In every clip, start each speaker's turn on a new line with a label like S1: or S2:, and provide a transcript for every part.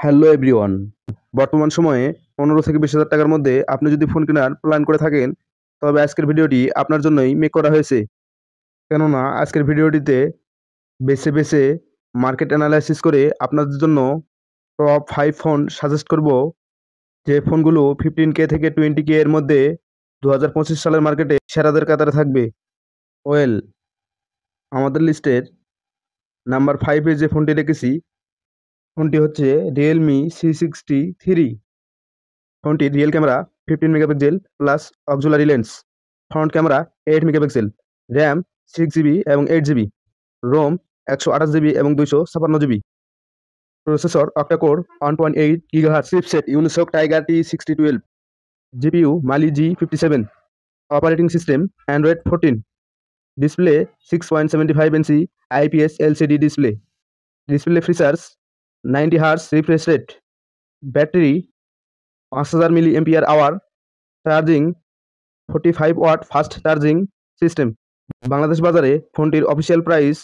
S1: Hello everyone. বর্তমান সময়ে ১৫ থেকে ২০,০০০ টাকার মধ্যে আপনি যদি ফোন কেনার প্ল্যান করে থাকেন, তবে আজকের ভিডিওটি আপনার জন্যই মেক করা হয়েছে। কেননা আজকের ভিডিওটিতে বেছে বেছে মার্কেট অ্যানালাইসিস করে আপনাদের জন্য টপ 5 ফোন সাজেস্ট করব, যে ফোনগুলো 15K থেকে 20K এর মধ্যে ২০২৫ সালের মার্কেটে সেরাদের কাতারে থাকবে। ওয়েল, আমাদের লিস্টের নাম্বার 5 এ যে ফোনটি রেখেছি, ফোনটি হচ্ছে Realme C63। ফোনটির rear camera 15 megapixel plus auxiliary lens, front camera 8 megapixel, RAM 6 GB এবং 8 জিবি, রোম 128 জিবি এবং 256 GB, processor octa core 1.8 gigahertz, chipset Unisoc Tiger T6012, GPU Mali G57, operating system Android 14, display 6.75 inch IPS LCD display, display features 90 hertz refresh rate, battery 5000 milliampere hour, charging 45 watt fast charging system. Bangladesh বাজারে ফোনটির official price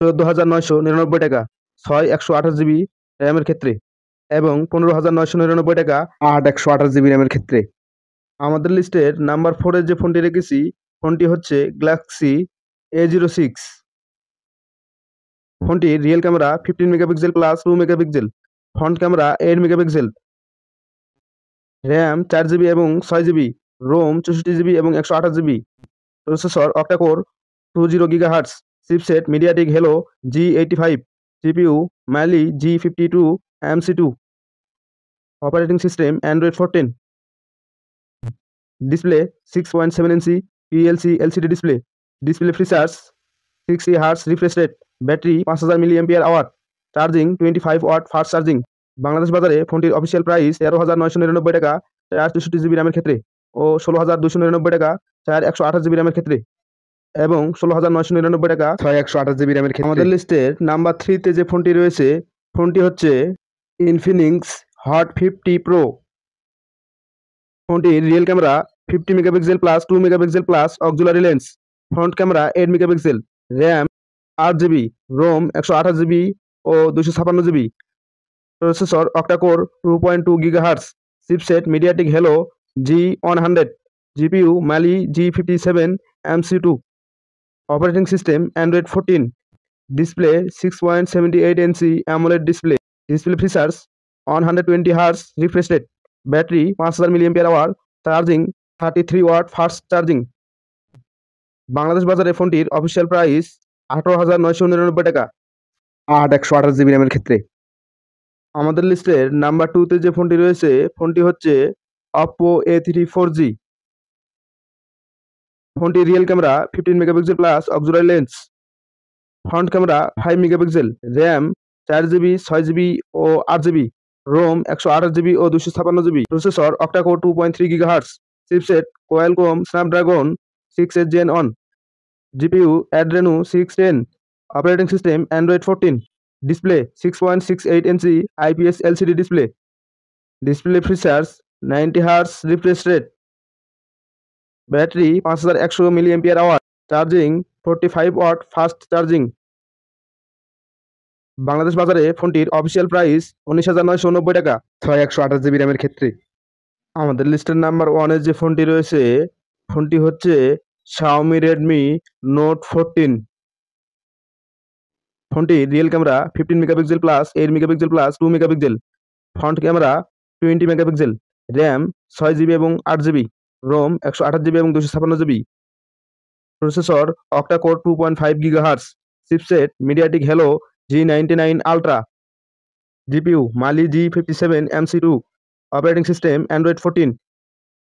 S1: 14,999 টাকা 6/128 GB র্যামের ক্ষেত্রে এবং 15,999 টাকা 8/128 GB র্যামের ক্ষেত্রে। আমাদের লিস্টের নাম্বার 4 যে ফোনটি রেখেছি, ফোনটি হচ্ছে গ্যালাক্সি A06। ফোনটির rear camera 15 megapixel plus 2 megapixel, front camera 8 megapixel, RAM 4 GB এবং 6 জিবি, রোম 64 জিবি এবং 128 GB, processor octa core 20 gigahertz, chipset MediaTek Helio G85, CPU Mali G52 MC2, operating system Android 14, display 6.7 inch PLC LCD display, display features 60 hertz refresh rate, battery 5000 milliampere hour, charging 25 watt fast charging. Bangladesh বাজারে ফোনটির official price 13,999 টাকা 464 GB র্যামের ক্ষেত্রে ও 16,299 টাকা 4/128 GB র্যামের ক্ষেত্রে এবং 16,999 টাকা 6/128 জিবি র্যামের ক্ষেত্রে। আমাদের লিস্টের নাম্বার 3 তে যে ফোনটি রয়েছে, ফোনটি হচ্ছে ইনফিনিক্স হট 50 প্রো। ফোনটির rear camera 50 megapixel plus 2 megapixel plus auxiliary lens, front camera 8 megapixel, RAM 8 GB, ROM 128 GB ও 256 GB, processor octa core 2.2 gigahertz, chipset MediaTek Helio G100, GPU Mali G57 MC2, operating system Android 14, display 6.78 inch AMOLED display, display features 120 hertz refresh rate, battery 5000 milliampere hour, charging 33 watt fast charging. Bangladesh বাজারে ফোনটির official price 18,999 টাকা 8/128 GB র্যামের ক্ষেত্রে। আমাদের লিস্টের number 2 তে যে ফোনটি রয়েছে, ফোনটি হচ্ছে Oppo A3 4G। ফোনটির rear camera 15 megapixel plus auxiliary lens, front camera 5 megapixel, RAM 4 GB, 6 GB ও 8 জিবি, রোম 128 জিবি ও 256 GB, processor octa core 2.3 gigahertz, chipset Qualcomm Snapdragon 6 Gen 1, GPU Adreno 610, operating system Android 14, display 6.68 inch IPS LCD display, display features 90 hertz refresh rate, battery 5100 milliampere hour, charging 45 watt fast charging. Bangladesh বাজারে ফোনটির official price 19,990 টাকা 6/128 GB র্যামের ক্ষেত্রে। আমাদের লিস্টের number 1 যে ফোনটি রয়েছে, ফোনটি হচ্ছে Xiaomi Redmi Note 14। ফোনটি rear camera 15 megapixel plus 8 megapixel plus 2 megapixel, front camera 20 megapixel, RAM 6 GB এবং 8 জিবি, রোম 128 জিবি এবং 256 GB, processor octa core 2.5 gigahertz, chipset MediaTek Helio G99 Ultra, GPU Mali G57 MC2, operating system Android 14,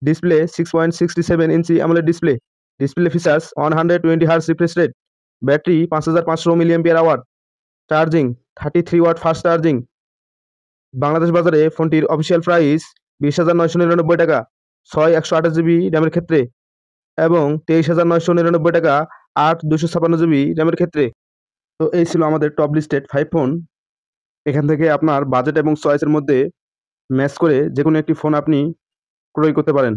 S1: display 6.67 inch AMOLED display, display features 120 hertz refresh rate, battery 5500 milliampere hour, charging 33 watt fast charging. Bangladesh বাজারে ফোনটির official price 20,999 টাকা 6/128 GB র্যামের ক্ষেত্রে এবং 23,999 টাকা 8/256 GB র্যামের ক্ষেত্রে। তো এই ছিল আমাদের টপ লিস্টেড 5 ফোন। এখান থেকে আপনার বাজেট এবং চয়েসের মধ্যে ম্যাচ করে যে কোনো একটি ফোন আপনি ক্রয় করতে পারেন,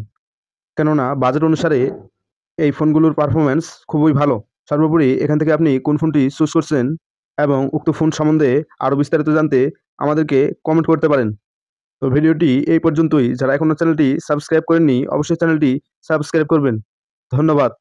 S1: কেননা বাজেট অনুসারে এই ফোনগুলোর পারফরমেন্স খুবই ভালো। সর্বোপরি এখান থেকে আপনি কোন ফোনটি চুজ করছেন এবং উক্ত ফোন সম্বন্ধে আরও বিস্তারিত জানতে আমাদেরকে কমেন্ট করতে পারেন। তো ভিডিওটি এই পর্যন্তই। যারা এখনও চ্যানেলটি সাবস্ক্রাইব করেননি অবশ্যই চ্যানেলটি সাবস্ক্রাইব করবেন। ধন্যবাদ।